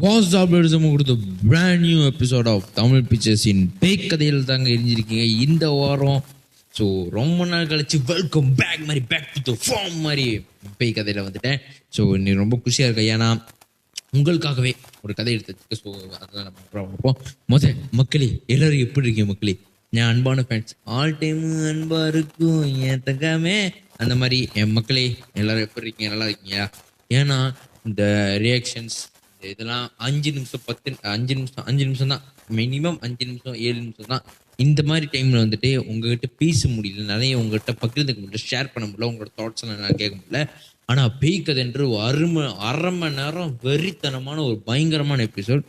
Pass ஜாப்லரிசம் கொடுத்த brand new episode of Tamil பிக்சர்ஸின் பேய் கதையில் தாங்க எரிஞ்சிருக்கீங்க இந்த வாரம். ஸோ ரொம்ப நாள் கழிச்சு வெல்கம் பேக் மாதிரி பேக் டு த ஃபார்ம் மாதிரி பேய் கதையில் வந்துட்டேன். ஸோ இன்னைக்கு ரொம்ப குஷியாக இருக்கேன், ஏன்னா உங்களுக்காகவே ஒரு கதை எடுத்து. ஸோ அதெல்லாம் நம்ம பார்ப்போம். மக்களே எல்லாரும் எப்படி இருக்கீங்க மக்களே? என் அன்பான ஃபேன்ஸ், ஆல் டைமு அன்பாக இருக்கும் என் தங்காமே அந்த மாதிரி என் மக்களே எல்லாரும் எப்படி இருக்கீங்க? நல்லா இருக்கீங்களா? ஏன்னா இந்த ரியாக்ஷன்ஸ் இதெல்லாம் 5 நிமிஷம் 5 நிமிஷம் தான், மினிமம் 5 நிமிஷம் 7 நிமிஷம் தான். இந்த மாதிரி டைம்ல வந்துட்டு உங்ககிட்ட பேச முடியல, நிறைய உங்ககிட்ட பகிர்ந்துக்க முடியல, ஷேர் பண்ண முடியல, உங்களோட தாட்ஸ் எல்லாம் கேட்க முடியல. ஆனா பேய் கதைன்ற அரை மணி நேரம் வெறித்தனமான ஒரு பயங்கரமான எபிசோட்.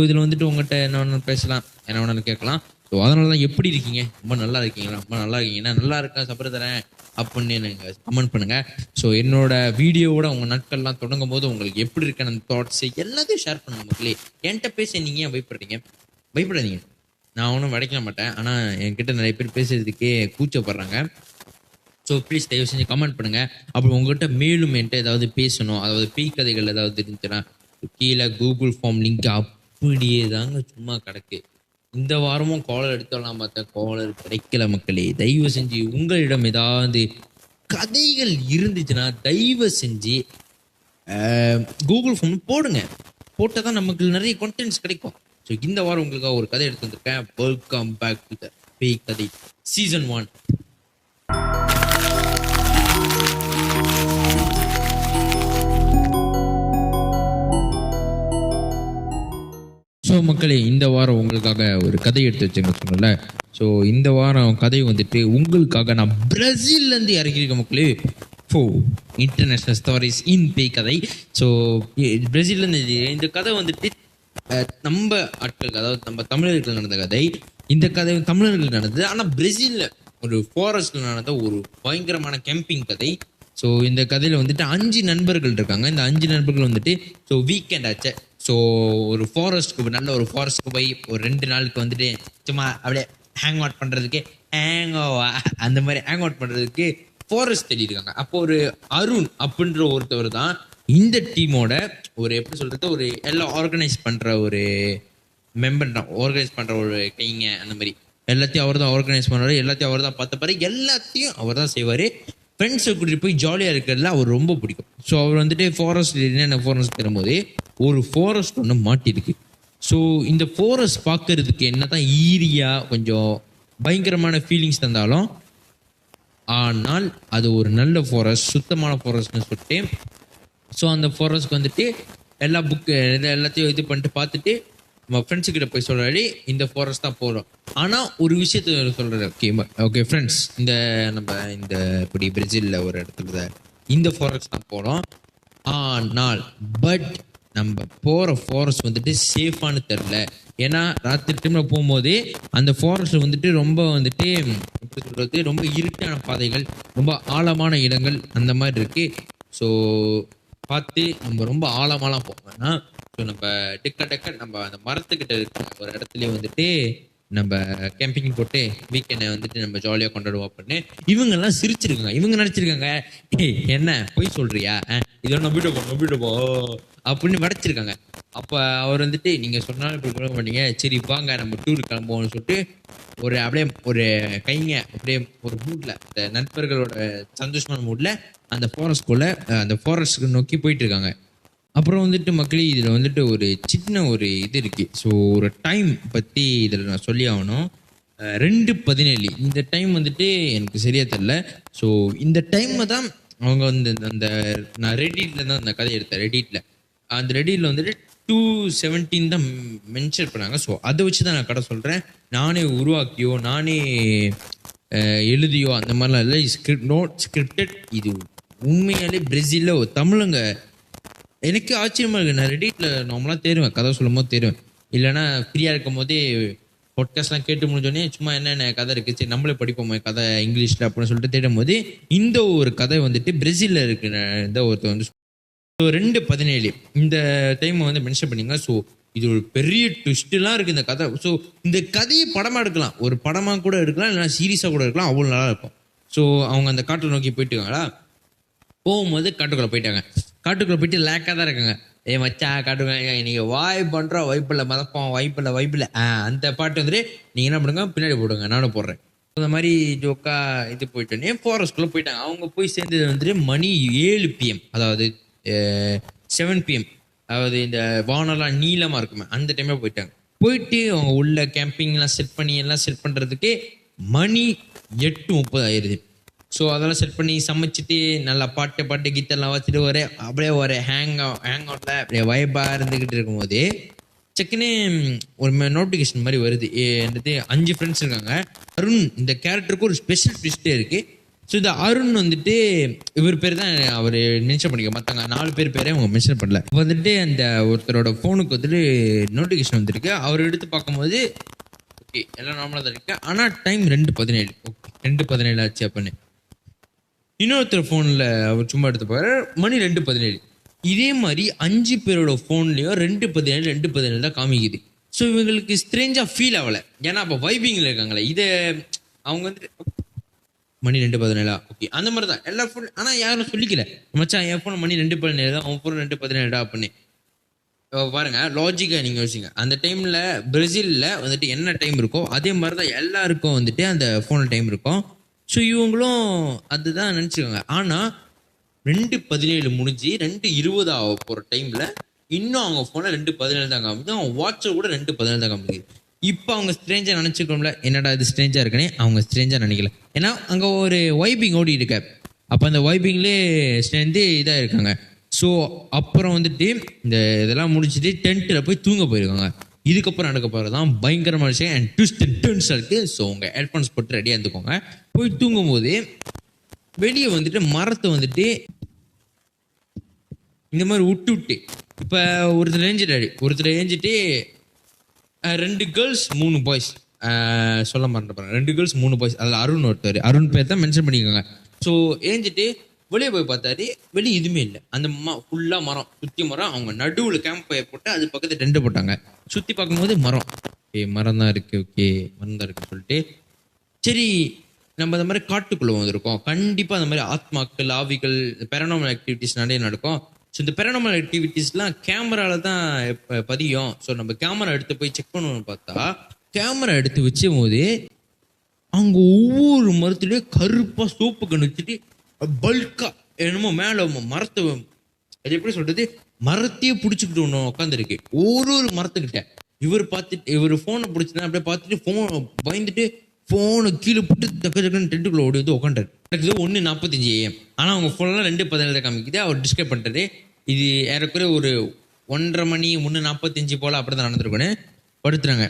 இதுல வந்துட்டு உங்ககிட்ட என்ன வேணாலும் பேசலாம், என்ன வேணாலும் கேட்கலாம். ஸோ அதனால தான் எப்படி இருக்கீங்க? ரொம்ப நல்லா இருக்கீங்களா? ரொம்ப நல்லா இருக்கீங்கன்னா நல்லா இருக்கா சப்பர தரேன் அப்படின்னு நீங்கள் கமெண்ட் பண்ணுங்க. ஸோ என்னோட வீடியோவோட உங்கள் நாட்கள்லாம் தொடங்கும் போது உங்களுக்கு எப்படி இருக்க அந்த தாட்ஸ் எல்லாத்தையும் ஷேர் பண்ணுங்க மக்களே. என்கிட்ட பேச நீங்கள் ஏன் பயப்படுறீங்க? பயப்படாதீங்க, நான் ஒன்றும் வடைக்க மாட்டேன். ஆனால் என்கிட்ட நிறைய பேர் பேசுறதுக்கே கூச்சப்படுறாங்க. ஸோ ப்ளீஸ் தயவு செஞ்சு கமெண்ட் பண்ணுங்க. அப்புறம் உங்கள்கிட்ட மேலும் என்கிட்ட ஏதாவது பேசணும், அதாவது பேய் கதைகள் ஏதாவது இருந்துச்சுன்னா கீழே கூகுள் ஃபார்ம் லிங்க் அப்படியே தாங்க சும்மா கிடக்கு. இந்த வாரமும் காலர் எடுத்தலாம் பார்த்தா காலர் கிடைக்கல மக்களே. தயவு செஞ்சு உங்களிடம் ஏதாவது கதைகள் இருந்துச்சுன்னா தயவு செஞ்சு கூகுள் ஃபார்ம் போடுங்க. போட்டால் தான் நமக்கு நிறைய கண்டென்ட்ஸ் கிடைக்கும். ஸோ இந்த வாரம் உங்களுக்காக ஒரு கதை எடுத்து வந்திருக்கேன். வெல்கம் பேக் டு த பேய் கதை சீசன் 1. ஸோ மக்களே, இந்த வாரம் உங்களுக்காக ஒரு கதை எடுத்து வச்சுங்க சொன்னல. ஸோ இந்த வாரம் கதை வந்துட்டு உங்களுக்காக நான் பிரேசில்லேருந்து இறக்கியிருக்கேன் மக்களே. இன்டர்நேஷ்னல் ஸ்டோரிஸ் இன் பேய் கதை. ஸோ பிரேசில்லேருந்து இந்த கதை வந்துட்டு நம்ம ஆட்களுக்கு, அதாவது நம்ம தமிழர்கள் நடந்த கதை. இந்த கதை தமிழர்கள் நடந்தது, ஆனால் பிரேசிலில் ஒரு ஃபாரஸ்ட்ல நடந்த ஒரு பயங்கரமான கேம்பிங் கதை. ஸோ இந்த கதையில் வந்துட்டு 5 நண்பர்கள் இருக்காங்க. இந்த 5 நண்பர்கள் வந்துட்டு ஸோ வீக்கெண்ட் ஆச்சு. ஸோ ஒரு ஃபாரஸ்ட்டுக்கு, நல்ல ஒரு ஃபாரஸ்ட்டுக்கு போய் ஒரு 2 நாளுக்கு வந்துட்டு சும்மா அப்படியே ஹேங் அவுட் பண்ணுறதுக்கு, அந்த மாதிரி ஹேங் அவுட் பண்ணுறதுக்கு ஃபாரஸ்ட் தேடி இருக்காங்க. அப்போ ஒரு அருண் அப்படின்ற ஒருத்தவர் தான் இந்த டீமோட ஒரு எப்படி சொல்கிறது, ஒரு எல்லாம் ஆர்கனைஸ் பண்ணுற ஒரு மெம்பர் தான், ஆர்கனைஸ் பண்ணுற ஒரு கைங்க. அந்த மாதிரி எல்லாத்தையும் அவர் தான் ஆர்கனைஸ் பண்ணுறாரு, எல்லாத்தையும் அவர் தான் பார்த்த பாரு, எல்லாத்தையும் அவர் தான் செய்வார். ஃப்ரெண்ட்ஸை கூட்டிகிட்டு போய் ஜாலியாக இருக்கிறதுல அவர் ரொம்ப பிடிக்கும். ஸோ அவர் வந்துட்டு ஃபாரஸ்ட் என்னென்ன ஃபாரஸ்ட் தரும்போது ஒரு ஃபாரஸ்ட் ஒன்று மாட்டிருக்கு. ஸோ இந்த ஃபாரஸ்ட் பார்க்கறதுக்கு என்ன தான் ஈரியாக கொஞ்சம் பயங்கரமான ஃபீலிங்ஸ் தந்தாலும், ஆனால் அது ஒரு நல்ல ஃபாரஸ்ட், சுத்தமான ஃபாரஸ்ட்னு சொல்லிட்டு. ஸோ அந்த ஃபாரஸ்ட்க்கு வந்துட்டு எல்லா எல்லாத்தையும் இது பண்ணிட்டு பார்த்துட்டு நம்ம ஃப்ரெண்ட்ஸுக்கிட்ட போய் சொல்கிறாரு, இந்த ஃபாரஸ்ட் தான் போகிறோம். ஆனால் ஒரு விஷயத்த சொல்கிறாரு, ஓகே ஃப்ரெண்ட்ஸ், இந்த இப்படி பிரேசிலில் ஒரு இடத்துல இந்த ஃபாரஸ்ட் தான் போகிறோம். ஆனால் நம்ம போகிற ஃபாரஸ்ட் வந்துட்டு சேஃபானு தெரில. ஏன்னா ராத்திரி டைமில் போகும்போது அந்த ஃபாரஸ்ட் வந்துட்டு ரொம்ப வந்துட்டு எப்படி சொல்கிறது, ரொம்ப இருட்டான பாதைகள், ரொம்ப ஆழமான இடங்கள் அந்த மாதிரி இருக்குது. ஸோ பார்த்து நம்ம ரொம்ப ஆழமாலாம் போவோம்னா, ஸோ நம்ம டெக்க நம்ம அந்த மரத்துக்கிட்ட இருக்கிற ஒரு இடத்துலயே வந்துட்டு நம்ம கேம்பிங் போட்டு வீக்கெண்டை வந்துட்டு நம்ம ஜாலியாக கொண்டாடுவோம் அப்படின்னு இவங்கெல்லாம் சிரிச்சிருக்காங்க. இவங்க நினச்சிருக்காங்க, என்ன போய் சொல்றியா, இதெல்லாம் நம்பிட்டு போ அப்படின்னு வடைச்சிருக்காங்க. அப்போ அவர் வந்துட்டு நீங்கள் சொன்னாலும் இப்படி சொல்ல மாட்டீங்க, சரி வாங்க நம்ம டூர் கிளம்புவோம்னு சொல்லிட்டு ஒரு அப்படியே ஒரு கைங்க அப்படியே ஒரு மூட்ல, இந்த நண்பர்களோட சந்தோஷமான மூட்ல அந்த ஃபாரஸ்ட்க்கு நோக்கி போயிட்டு இருக்காங்க. அப்புறம் வந்துட்டு மக்களே, இதில் வந்துட்டு ஒரு சின்ன ஒரு இது இருக்குது. ஸோ ஒரு டைம் பற்றி இதில் நான் சொல்லி ஆகணும். 2:17 இந்த டைம் வந்துட்டு எனக்கு சரியாக தெரில. ஸோ இந்த டைமை தான் அவங்க வந்து நான் ரெடிட்டில் தான் அந்த கதை எடுத்தேன். அந்த ரெடிட்டில் வந்துட்டு 2:17 தான் மென்ஷன் பண்ணாங்க. ஸோ அதை வச்சு தான் நான் கதை சொல்கிறேன். நானே உருவாக்கியோ நானே எழுதியோ அந்த மாதிரிலாம் இல்லை. ஸ்கிரிப்டட். இது உண்மையாலே பிரேசிலில் ஒரு தமிழுங்க. எனக்கு ஆச்சரியமா இருக்கு. நான் ரெடிட்டில் நார்மலாக தேடுவேன், கதை சொல்லும் போது தேடுவேன், இல்லைன்னா ஃப்ரீயாக இருக்கும் போதே பாட்காஸ்ட்லாம் கேட்டு முடிஞ்சோடனே சும்மா என்னென்ன கதை இருக்குது, சரி நம்மளே படிப்போம் கதை இங்கிலீஷில் அப்படின்னு சொல்லிட்டு தேடும் போது இந்த ஒரு கதை வந்துட்டு பிரேசிலில் இருக்கு. இந்த ஒருத்தர் வந்து 2:17 இந்த டைம் வந்து மென்ஷன் பண்ணிங்க. ஸோ இது ஒரு பெரிய ட்விஸ்ட்லாம் இருக்குது இந்த கதை. ஸோ இந்த கதையை படமாக எடுக்கலாம், ஒரு படமாக கூட எடுக்கலாம், இல்லைனா சீரியஸாக கூட எடுக்கலாம், அவ்வளோ நல்லா இருக்கும். ஸோ அவங்க அந்த காட்டை நோக்கி போயிட்டுருக்காங்களா, போகும்போது காட்டுக்குள்ளே போயிட்டாங்க. காட்டுக்குள்ளே போயிட்டு லேக்காக தான் இருக்காங்க. மச்சான் காட்டுங்க நீங்க வாய் பண்றோம் வைப்பில்ல மதப்போம் வைப்பில்ல அந்த பாட்டு வந்துட்டு நீங்க என்ன பண்ணுங்க பின்னாடி போடுங்க நானும் போடுறேன். அந்த மாதிரி ஜோக்கா இது போயிட்டோன்னே ஃபாரஸ்ட்குள்ள போயிட்டாங்க. அவங்க போய் சேர்ந்தது வந்துட்டு மணி 7 PM, அதாவது 7 PM, அதாவது இந்த வானெல்லாம் நீளமா இருக்குமே அந்த டைம்ல போயிட்டாங்க. போயிட்டு அவங்க உள்ள கேம்பிங்லாம் செட் பண்ணி எல்லாம் செட் பண்றதுக்கு மணி 8:30 ஆயிடுது. ஸோ அதெல்லாம் செட் பண்ணி சமைச்சிட்டு நல்லா பாட்டு கீத்தெல்லாம் வச்சுட்டு அப்படியே ஒரு ஹேங் அவுட்ல அப்படியே வைபா இருந்துகிட்டு இருக்கும்போது செக்குன்னு ஒரு நோட்டிஃபிகேஷன் மாதிரி வருது. என்னது 5 ஃப்ரெண்ட்ஸ் இருக்காங்க. அருண் இந்த கேரக்டருக்கு ஒரு ஸ்பெஷல் ட்விஸ்டே இருக்கு. ஸோ இந்த அருண் வந்துட்டு இவர் பேர் தான் அவர் மென்ஷன் பண்ணிக்க, மற்றவங்க 4 பேர் பேரே அவங்க மென்ஷன் பண்ணல. வந்துட்டு அந்த ஒருத்தரோட ஃபோனுக்கு வந்துட்டு நோட்டிஃபிகேஷன் வந்துருக்கு. அவர் எடுத்து பார்க்கும்போது ஓகே எல்லாம் நார்மலாக தான் இருக்கு. ஆனால் டைம் 2:17. ஓகே 2:17 ஆச்சு அப்படின்னு. இன்னொருத்தர் ஃபோனில் அவர் சும்மா எடுத்து பாரு மணி 2:17. இதே மாதிரி 5 பேரோட ஃபோன்லேயும் 2:17 தான் காமிக்குது. ஸோ இவங்களுக்கு ஸ்ட்ரேஞ்சாக ஃபீல் ஆகலை, ஏன்னா அப்போ வைபிங்கில் இருக்காங்களே. இதை அவங்க வந்துட்டு மணி 2:17 ஓகே அந்த மாதிரி தான் எல்லா ஃபோன். ஆனால் யாரும் சொல்லிக்கல மச்சான் என் ஃபோன் மணி 2:17 தான், அவன் ஃபோன் 2:17 அப்படின்னு. பாருங்க லாஜிக்காக நீங்கள் யோசிங்க. அந்த டைமில் பிரேசிலில் வந்துட்டு என்ன டைம் இருக்கோ அதே மாதிரி தான் எல்லாருக்கும் வந்துட்டு அந்த ஃபோனில் டைம் இருக்கும். ஸோ இவங்களும் அதுதான் நினச்சிக்கோங்க. ஆனால் 2:17 முடிஞ்சு 2:20 ஆக போகிற டைமில் இன்னும் அவங்க ஃபோனில் 2:17 தான் காமிக்குது. அவங்க வாட்சில் கூட 2:17 தான் காமிக்குது. இப்போ அவங்க ஸ்ட்ரேஞ்சாக நினச்சிக்கோம்ல, என்னடா இது ஸ்ட்ரேஞ்சாக இருக்குன்னே. அவங்க ஸ்ட்ரேஞ்சாக நினைக்கல, ஏன்னா அங்கே ஒரு வைபிங் ஓடி இருக்க. அப்போ அந்த வைபிங்லேயே சேர்ந்து இதாக இருக்காங்க. ஸோ அப்புறம் வந்துட்டு இந்த இதெல்லாம் முடிச்சுட்டு டென்ட்டில் போய் தூங்க போயிருக்காங்க. இதுக்கப்புறம் நடக்க போகிறது தான் பயங்கரமான விஷயம் அண்ட் ட்விஸ்ட் அண்ட் டர்ன்ஸ் இருக்குது. ஸோ உங்கள் ஹெட்ஃபோன்ஸ் போட்டு ரெடியாக இருந்துக்கோங்க. போய் தூங்கும்போது வெளியே வந்துட்டு மரத்தை வந்துட்டு இந்த மாதிரி விட்டு இப்போ ஒருத்தர் ஏஞ்சிட்டு 2 கேர்ள்ஸ் 3 பாய்ஸ் சொல்ல மாட்டேன், 2 கேர்ள்ஸ் 3 பாய்ஸ், அதில் அருண் பேர் தான் மென்ஷன் பண்ணிக்கோங்க. ஸோ ஏஞ்சிட்டு வெளியே போய் பார்த்தாரு, வெளியே எதுவுமே இல்லை. அந்த ஃபுல்லாக மரம், சுற்றி மரம். அவங்க நடுவில் கேம்ப் ஃபயர் போட்டு அது பக்கத்தில் டென்ட் போட்டாங்க. சுற்றி பார்க்கும்போது மரம் தான் இருக்குது. ஓகே மரம் தான் இருக்குன்னு சொல்லிட்டு சரி நம்ம அந்த மாதிரி காட்டுக்குள்ளே வந்திருக்கோம், கண்டிப்பாக அந்த மாதிரி ஆத்மாக்கள் ஆவிகள் பேரனாமல் ஆக்டிவிட்டிஸ் நிறைய நடக்கும். ஸோ இந்த பேரனாமல் ஆக்டிவிட்டீஸ்லாம் கேமராவில் தான் பதியும். ஸோ நம்ம கேமரா எடுத்து போய் செக் பண்ணணும்னு பார்த்தா கேமரா எடுத்து வச்சும் போது அங்கே ஒவ்வொரு மரத்துலேயும் கருப்பாக சோப்பு கண்ணு வச்சுட்டு பல்கா என்னமோ மேலே மரத்தை, அது எப்படி சொல்றது, மரத்தையே பிடிச்சிக்கிட்டு ஒன்று உட்காந்துருக்கு ஒரு மரத்துக்கிட்ட. இவர் பார்த்துட்டு இவர் ஃபோனை பிடிச்சிதான் அப்படியே பார்த்துட்டு ஃபோனை பயந்துட்டு ஃபோனை கீழே போட்டு டக்குன்னு டென்ட்டுக்குள்ள ஓடி வந்து உட்காண்டாரு. 1:45 AM. ஆனால் அவங்க ஃபோன்லாம் 2:17 காமிக்குது. அவர் டிஸ்கிரைப் பண்ணுறது இது ஏறக்குறைய ஒரு 1:30 மணி 1:45 போல் அப்படி தான் நடந்திருக்குன்னு படுத்துறாங்க.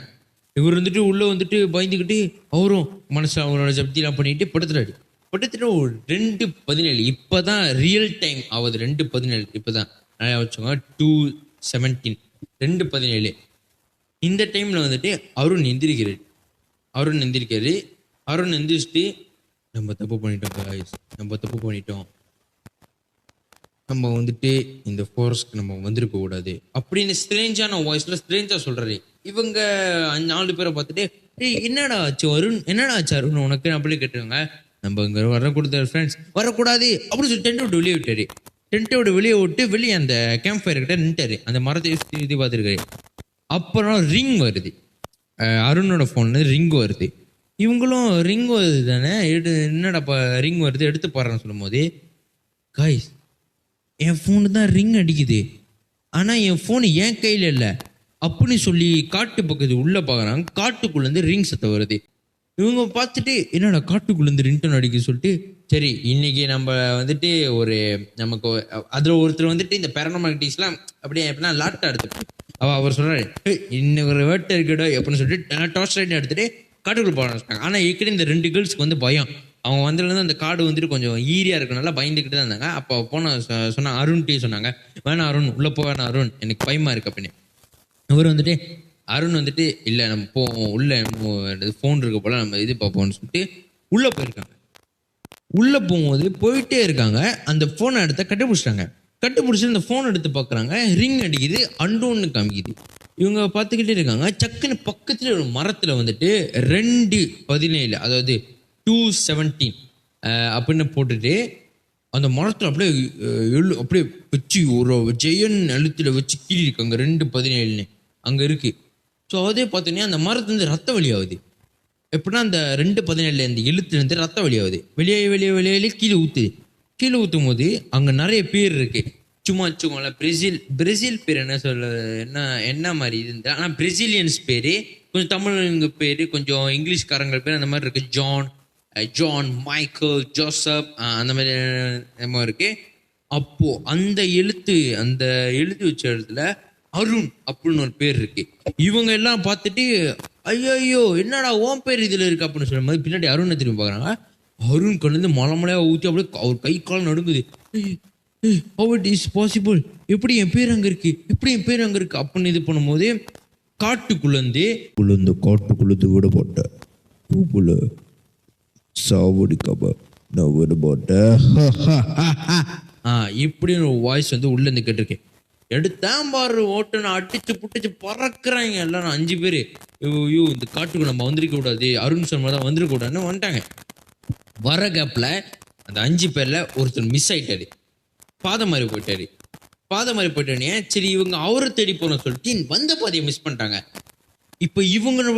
இவர் வந்துட்டு உள்ளே வந்துட்டு பயந்துக்கிட்டு அவரும் மனசு அவரோட ஜப்திலாம் பண்ணிட்டு படுத்துறாரு. படுத்துட்டு ஒரு 2:17 இப்போ தான் ரியல் டைம் ஆகுது. 2:17 இப்போ தான் நிறையா வச்சுக்கோங்க. 2:17 2:17 இந்த டைமில் வந்துட்டு அருண் எந்திரிக்கிறாரு. அருண் எந்திரிச்சிட்டு நம்ம தப்பு பண்ணிட்டோம், நம்ம வந்துட்டு இந்த ஃபாரஸ்ட்க்கு நம்ம வந்திருக்க கூடாது அப்படின்னு ஸ்ட்ரேஞ்சான வாய்ஸ்ல ஸ்ட்ரேஞ்சா சொல்றாரு. இவங்க 4 பேரை பார்த்துட்டு என்னடா ஆச்சு அருண் உனக்கு அப்படி கேட்டுருங்க. நம்ம இங்க வரக்கூடாது ஃப்ரெண்ட்ஸ், வரக்கூடாது அப்படின்னு சொல்லி டென்ட் விட்டு வெளியே விட்டாரு. டென்ட்டோட வெளியே விட்டு வெளியே அந்த கேம்ப் ஃபயர் கிட்ட நின்ட்டாரு. அந்த மரத்தை இது பார்த்துருக்காரு. அப்புறம் ரிங் வருது, அருணோட ஃபோன்ல ரிங் வருது. இவங்களும் ரிங் வருது தானே, என்னடா ரிங் வருது எடுத்து பாடுறேன்னு சொல்லும் போது காய்ஸ் என் ஃபோனு தான் ரிங் அடிக்குது, ஆனால் என் ஃபோனு என் கையில் இல்லை அப்படின்னு சொல்லி காட்டு பக்கத்து உள்ளே பார்க்குறாங்க. காட்டுக்குள்ளேருந்து ரிங் சத்தம் வருது. இவங்க பார்த்துட்டு என்னடா காட்டுக்குள்ளேருந்து ரிங்டோன் அடிக்க சொல்லிட்டு சரி இன்னைக்கு நம்ம வந்துட்டு ஒரு நமக்கு அதில் ஒருத்தர் வந்துட்டு இந்த பேரனாமல் ஆக்டிவிட்டீஸ்லாம் அப்படியே எப்படின்னா லாட்டா எடுத்துட்டு அவர் சொல்கிறாரு இன்னும் ஒரு வேட்டை இருக்கடா அப்படின்னு சொல்லிட்டு டார்ச் லைட் எடுத்துகிட்டு காட்டுக்குள்ளே போக ஆரம்பிச்சிட்டாங்க. ஆனால் இக்கடி இந்த 2 கேர்ள்ஸ்க்கு வந்து பயம். அவங்க வந்ததுலேருந்து அந்த காடு வந்துட்டு கொஞ்சம் ஈரியாக இருக்கனால பயந்துக்கிட்டு தான் இருந்தாங்க. அப்போ சொன்னாங்க அருண்கிட்டே சொன்னாங்க வேணாம் அருண் உள்ளே வேணாம் அருண் எனக்கு பயமாக இருக்கு அப்படின்னு. இவர் வந்துட்டு அருண் வந்துட்டு இல்லை நம்ம போவோம் உள்ள ஃபோன் இருக்க போல நம்ம இது பார்ப்போம்னு சொல்லிட்டு உள்ளே போயிருக்காங்க. உள்ளே போகும்போது போயிட்டே இருக்காங்க. அந்த ஃபோனை எடுத்த கட்டுப்பிடிச்சி அந்த ஃபோன் எடுத்து பார்க்குறாங்க. ரிங் அடிக்குது, அண்டோன்னு காமிக்குது. இவங்க பார்த்துக்கிட்டே இருக்காங்க. சக்குன்னு பக்கத்தில் ஒரு மரத்தில் வந்துட்டு 2:17 அதாவது 2:17 அப்படின்னு போட்டுட்டு அந்த மரத்தில் அப்படியே அப்படியே வச்சு ஒரு ஜெயன் எழுத்துல வச்சு கீழி இருக்கு அங்கே 2:17 அங்கே இருக்கு. ஸோ அதே பார்த்தீங்கன்னா அந்த மரத்துலேருந்து ரத்தம் வெளியாகுது. எப்படின்னா அந்த 2:17 அந்த எழுத்துலேருந்து ரத்தம் வெளியாகுது. வெளியே கீழே ஊற்றுது. கீழே ஊற்றும் போது அங்கே நிறைய பேர் இருக்கு. சும்மா வச்சுக்கோங்களேன், பிரேசில் பேர் என்ன சொல்ல என்ன மாதிரி இருந்தா, ஆனால் பிரேசிலியன்ஸ் பேர், கொஞ்சம் தமிழ் பேர், கொஞ்சம் இங்கிலீஷ்காரங்க பேர் அந்த மாதிரி இருக்கு. ஜான், மைக்கேல், ஜோசப் அந்த மாதிரி இருக்கு. அப்போ அந்த எழுத்து வச்ச இடத்துல அருண் அப்படின்னு ஒரு பேர் இருக்கு. இவங்க எல்லாம் பார்த்துட்டு ஐயோ என்னடா ஓன் பேர் இதுல இருக்கு அப்படின்னு சொல்லும் போது பின்னாடி அருணை திரும்பி பார்க்குறாங்க. அருண் கண்டு மலைமலையா ஊற்றி அப்படியே அவர் கை காலம் நடுங்குது. How it is possible? எப்படி என் பேர் அங்க இருக்கு அப்படின்னு இது பண்ணும்போது காட்டுக்குள்ளந்து விடப்பட்ட பூப்புல சாவடிக்காம நான் விடப்பட்ட இப்படின்னு ஒரு வாய்ஸ் வந்து உள்ள இருந்து கேட்டிருக்கேன். எடுத்தான் பாரு ஓட்டுன்னு அடிச்சு புட்டிச்சு பறக்குறாங்க எல்லாரும் 5 பேரு. ஐயோ இந்த காட்டுக்கு நம்ம வந்திருக்க கூடாது, அருண் சர்மா தான் வந்திருக்க கூடாதுன்னு வந்துட்டாங்க. வர கேப்ல அந்த 5 பேர்ல ஒருத்தர் மிஸ் ஆயிட்டாரு. பாதை மாதிரி போயிட்டானே. சரி இவங்க அவரை தேடி போன சொல்லிட்டு வந்த பாதையை மிஸ் பண்ணிட்டாங்க. இப்ப இவங்களும்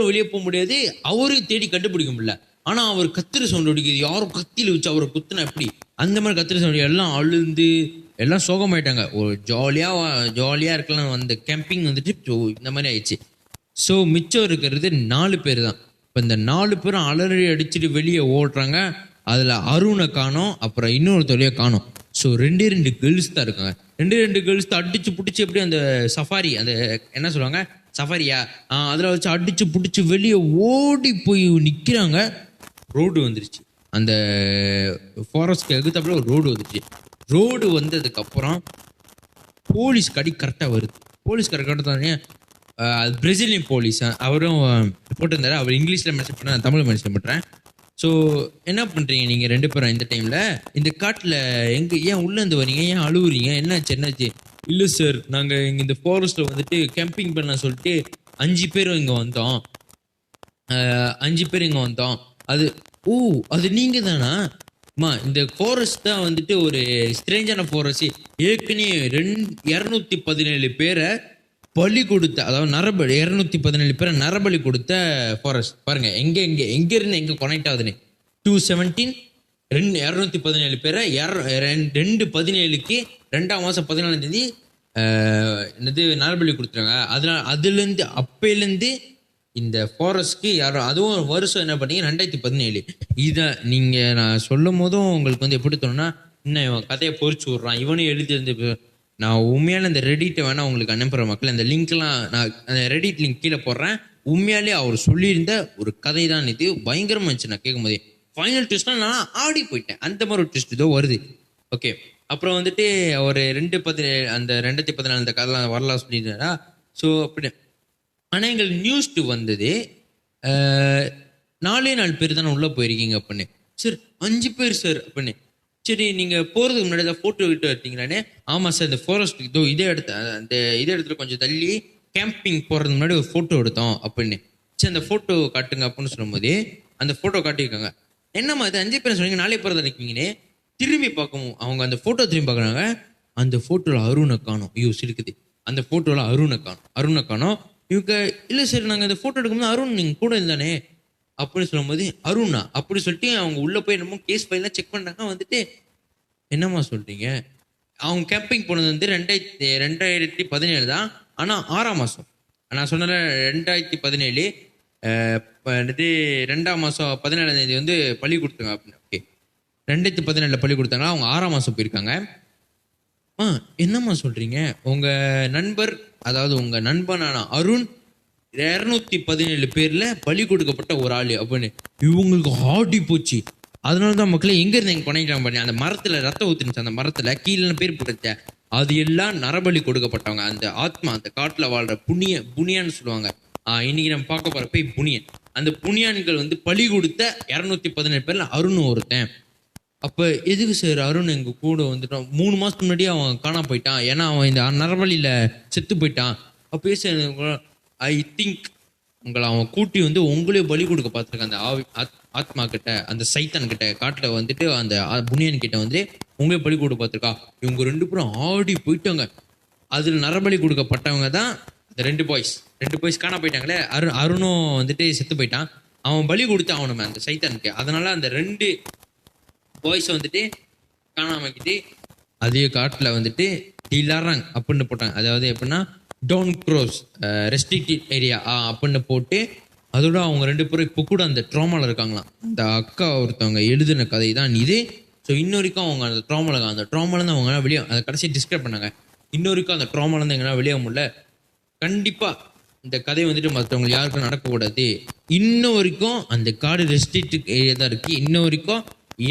வெளியே போக முடியாது, அவரையும் தேடி கண்டுபிடிக்க முடியல. ஆனா அவர் கத்திர சவுண்ட் அடிக்குது. யாரும் கத்தியில வச்சு அவரை குத்துனா எப்படி அந்த மாதிரி கத்திர சவுண்ட் எல்லாம் அழுந்து எல்லாம் சோகமாயிட்டாங்க. ஒரு ஜாலியா இருக்கலாம் அந்த கேம்பிங் வந்துட்டு இந்த மாதிரி ஆயிடுச்சு. ஸோ மிச்சம் இருக்கிறது 4 பேர் தான். இப்போ இந்த 4 பேரும் அலறி அடிச்சுட்டு வெளியே ஓடுறாங்க. அதில் அருணை காணோம், அப்புறம் இன்னொரு தொழிலை காணோம். ஸோ 2 கேர்ள்ஸ் தான் இருக்காங்க. 2 கேர்ள்ஸ் தான் அடிச்சு பிடிச்சி எப்படி அந்த சஃபாரி, அந்த என்ன சொல்லுவாங்க சஃபாரியா, அதில் வச்சு அடிச்சு பிடிச்சி வெளியே ஓடி போய் நிற்கிறாங்க. ரோடு வந்துருச்சு, அந்த ஃபாரஸ்ட்க்கு எகுத்தாப்புல ஒரு ரோடு வந்துருச்சு. ரோடு வந்ததுக்கப்புறம் போலீஸ் கரெக்டாக வருது. போலீஸ் கரெக்டாக அது பிரேசிலியன் போலீஸ், அவரும் போட்டிருந்தாரு. அவர் இங்கிலீஷில் மென்ஷன் பண்ண, நான் தமிழ் மென்ஷன் பண்ணுறேன். ஸோ என்ன பண்ணுறீங்க நீங்கள் 2 பேரும் இந்த டைமில் இந்த காட்டில் ஏன் உள்ளேருந்து வரீங்க, ஏன் அழுவுறீங்க, என்னாச்சு? இல்லை சார், நாங்கள் இங்கே இந்த ஃபாரஸ்ட்டில் வந்துட்டு கேம்பிங் பண்ண சொல்லிட்டு 5 பேர் இங்கே வந்தோம். 5 பேர் இங்கே வந்தோம். அது நீங்கள் தானா? இந்த ஃபாரஸ்ட் தான் வந்துட்டு ஒரு ஸ்ட்ரேஞ்சான ஃபாரஸ்ட். ஏற்கனவே 217 பேரை பலி கொடுத்த, அதாவது 217 பேரை நரபலி கொடுத்த ஃபாரஸ்ட். பாருங்க எங்க இருந்து எங்க கனெக்ட் ஆகுதுன்னு. 217 217 பேரை 2/17க்கு 2ஆம் மாசம் 14ஆம் தேதி நரபலி கொடுத்துறாங்க. அதுலேருந்து அப்பையிலேருந்து இந்த ஃபாரஸ்ட்க்கு யாரும், அதுவும் வருஷம் என்ன பண்ணீங்க 2017. இதை நீங்கள் நான் சொல்லும் போதும் உங்களுக்கு வந்து எப்படி தோணுன்னா, இன்னும் இவன் கதையை பொறிச்சு விட்றான், இவனும் எழுதி. நான் உண்மையாலே அந்த ரெடிட்டை வேணா உங்களுக்கு அனுப்புகிறேன் மக்கள். அந்த லிங்க்லாம் நான் அந்த ரெடிட் லிங்க் கீழே போடுறேன். உண்மையாலே அவர் சொல்லியிருந்த ஒரு கதை தான் இது. பயங்கரமாக இருந்துச்சு. நான் கேட்கும் போதே ஃபைனல் ட்விஸ்ட்லாம் நான் ஆடி போயிட்டேன். அந்த மாதிரி ஒரு ட்விஸ்ட் இதோ வருது. ஓகே, அப்புறம் வந்துட்டு அவர் 2014 அந்த கதைலாம் வரலாம் சொல்லியிருந்தாரா. ஸோ அப்படி. ஆனால் எங்களுக்கு நியூஸ் வந்தது 4 பேர் தானே உள்ளே போயிருக்கீங்க அப்படின்னு. சார் 5 பேர் சார் அப்படின்னு. சரி நீங்கள் போகிறதுக்கு முன்னாடி ஏதாவது ஃபோட்டோ கிட்ட எடுத்தீங்களானே? ஆமாம் சார், இந்த ஃபாரஸ்ட் இதோ இதே இடத்துல கொஞ்சம் தள்ளி கேம்பிங் போகிறதுக்கு முன்னாடி ஒரு ஃபோட்டோ எடுத்தோம் அப்படின்னு. சரி அந்த ஃபோட்டோ காட்டுங்க அப்படின்னு சொல்லும்போது அந்த ஃபோட்டோ காட்டியிருக்காங்க. என்னம்மா அது 5 பேர் சொன்னீங்க, 4 பேர் தான் நிற்கிங்கன்னு திரும்பி பார்க்கவும் அவங்க அந்த ஃபோட்டோ திரும்பி பார்க்குறாங்க. அந்த ஃபோட்டோவில் அருணை காணும். ஐயோ சிரிக்குது. அந்த ஃபோட்டோவில் அருணை காணும். இவங்க இல்லை சார், நாங்கள் இந்த ஃபோட்டோ எடுக்கும்போது அருண் நீங்கள் கூட இருந்தானே அப்படின்னு சொல்லும்போது அருணா அப்படி சொல்லிட்டு அவங்க உள்ள போய் என்னமோ கேஸ் ஃபைல்லாம் செக் பண்ணாங்க. வந்துட்டு என்னம்மா சொல்றீங்க, அவங்க கேம்பிங் போனது வந்து 2017 தான். ஆனால் 6ஆம் மாதம் நான் சொன்ன 2017 2ஆம் மாதம் 17ஆம் தேதி வந்து பள்ளி கொடுத்தாங்க அப்படின்னு. ஓகே, 2017 பள்ளி கொடுத்தாங்க. அவங்க 6ஆம் மாதம் போயிருக்காங்க. என்னம்மா சொல்றீங்க, உங்க நண்பர், அதாவது உங்க நண்பனான அருண் 217 பேர்ல பலி கொடுக்கப்பட்ட ஒரு ஆளு அப்படின்னு. இவங்களுக்கு ஆடி போச்சு. அதனாலதான் மக்களே எங்க இருந்து எங்க கொண்டாங்க பண்ணி அந்த மரத்துல ரத்தம் ஊத்துனுச்சு. அந்த மரத்துல கீழே பேர் போட்டுச்ச, அது எல்லாம் நரபலி கொடுக்கப்பட்டவங்க. அந்த ஆத்மா, அந்த காட்டுல வாழ்ற புனியான்னு சொல்லுவாங்க. இன்னைக்கு நம்ம பார்க்க போற போய் புனியன். அந்த புனியான்கள் வந்து பலி கொடுத்த 217 பேர்ல அருண் ஒருத்தன். அப்ப எதுக்கு சார் அருண் எங்க கூட வந்துட்டான்? 3 மாசத்துக்கு முன்னாடியே அவன் காணா போயிட்டான். ஏன்னா அவன் இந்த நரபலியில செத்து போயிட்டான். அப்ப ஐ திங்க் உங்களை அவன் கூட்டி வந்து உங்களே பலி கொடுக்க பார்த்துருக்கான். அந்த ஆத்மா கிட்ட, அந்த சைத்தான் கிட்ட, காட்டுல வந்துட்டு அந்த புனியன் கிட்ட வந்து உங்களே பலி கொடுக்க பார்த்துருக்கா. இவங்க 2 பேரும் ஆடி போயிட்டாங்க. அதில் நரபலி கொடுக்கப்பட்டவங்க தான் இந்த 2 பாய்ஸ் காண போயிட்டாங்களே. அருணும் வந்துட்டு செத்து போயிட்டான். அவன் பலி கொடுத்து அவனுமே அந்த சைத்தானுக்கு. அதனால அந்த 2 பாய்ஸ் வந்துட்டு காணாமக்கிட்டு அதே காட்டில் வந்துட்டு டிலாரங் அப்படின்னு போட்டாங்க. அதாவது எப்படின்னா டோன்ட் க்ரோஸ் ரெஸ்ட்ரிக்டட் ஏரியா அப்படின்னு போட்டு, அதோட அவங்க 2 பேரும் இப்போ கூட அந்த ட்ராமாவில் இருக்காங்களாம். அந்த அக்கா ஒருத்தவங்க எழுதின கதை தான் இது. ஸோ இன்ன வரைக்கும் அவங்க அந்த ட்ராமாலேருந்து அவங்க வெளியே அதை கடைசி டிஸ்கிரைப் பண்ணாங்க. இன்ன வரைக்கும் அந்த ட்ராமாலேருந்து எங்கன்னா வெளியே முடியல. கண்டிப்பாக இந்த கதை வந்துட்டு மற்றவங்க யாருக்கும் நடக்கக்கூடாது. இன்ன வரைக்கும் அந்த காடு ரெஸ்ட்ரிக்டட் ஏரியா தான் இருக்குது. இன்ன வரைக்கும்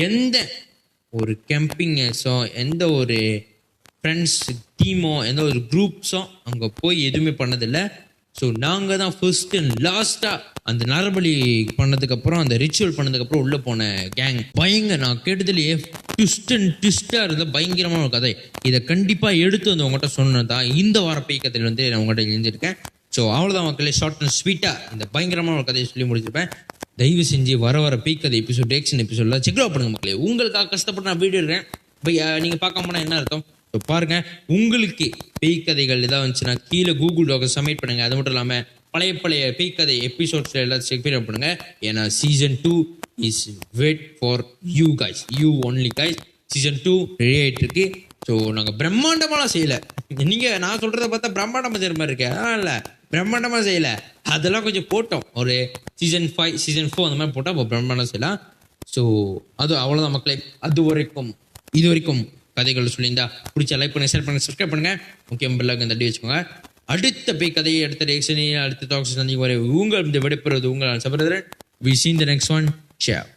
எந்த ஒரு கேம்பிங்கர்ஸோ, எந்த ஒரு ஃப்ரெண்ட்ஸ் டீமோ, எந்த ஒரு குரூப்ஸோ அங்கே போய் எதுவுமே பண்ணதில்லை. ஸோ நாங்கள் தான் ஃபர்ஸ்ட் அண்ட் லாஸ்ட்டாக அந்த நரபலி பண்ணதுக்கப்புறம், அந்த ரிச்சுவல் பண்ணதுக்கப்புறம் உள்ளே போன கேங். நான் கேட்டதுலேயே ட்விஸ்டாக இருந்த பயங்கரமான ஒரு கதை. இதை கண்டிப்பாக எடுத்து வந்து உங்கள்கிட்ட சொன்னதான் இந்த வார பேய் கதையில் வந்து நான் உங்கள்கிட்ட எழுந்திருக்கேன். ஸோ அவ்வளோதான் மக்களே, ஷார்ட் அண்ட் ஸ்வீட்டாக இந்த பயங்கரமான ஒரு கதையை சொல்லி முடிச்சிருப்பேன். தயவு செஞ்சு வர பேய் கதை எபிசோட் டேக்ஷன் எபிசோட்லாம் செக் அவுட் பண்ணுங்க மக்களே. உங்களுக்காக கஷ்டப்பட்டு நான் வீடியோ இருக்கேன். நீங்கள் பார்க்காம போனால் என்ன அர்த்தம்? ஸோ பாருங்க, உங்களுக்கு பேய் கதைகள் ஏதாவது வந்துச்சுன்னா கீழே கூகுள் டாக்கை சப்மிட் பண்ணுங்க. அது மட்டும் இல்லாமல் பழைய பேய் கதை எபிசோட்ஸ் எல்லாம் செக் பண்ணுங்க. ஏன்னா season 2 is wait for you guys, you only guys. Season 2 ready ஆகிட்டு இருக்கு. ஸோ நாங்கள் பிரம்மாண்டமாலாம் செய்யலை. நீங்கள் நான் சொல்கிறத பார்த்தா பிரம்மாண்டமாக செய்கிற மாதிரி இருக்கேன். இல்லை, பிரம்மாண்டமாக செய்யலை, அதெல்லாம் கொஞ்சம் போட்டோம். ஒரு சீசன் 5 சீசன் 4 அந்த மாதிரி போட்டால் இப்போ பிரம்மாண்டம் செய்யலாம். ஸோ அது அவ்வளோதான் மக்களே. இது வரைக்கும் கதைகள் சொல்லியிருந்தா பிடிச்ச லைக் பண்ணுங்க, ஷேர் பண்ணுங்க, சப்ஸ்கிரைப் பண்ணுங்க. முக்கியம் பெல்லாக தட்டி வச்சுக்கோங்க. அடுத்த பேய் கதையை, அடுத்த ரியாக்ஷனை, அடுத்த டாக்ஸ் சந்திக்கும் வரை உங்கள் இந்த விடைபெறுவது உங்கள் Sabharatharan. We seen the next one. Share.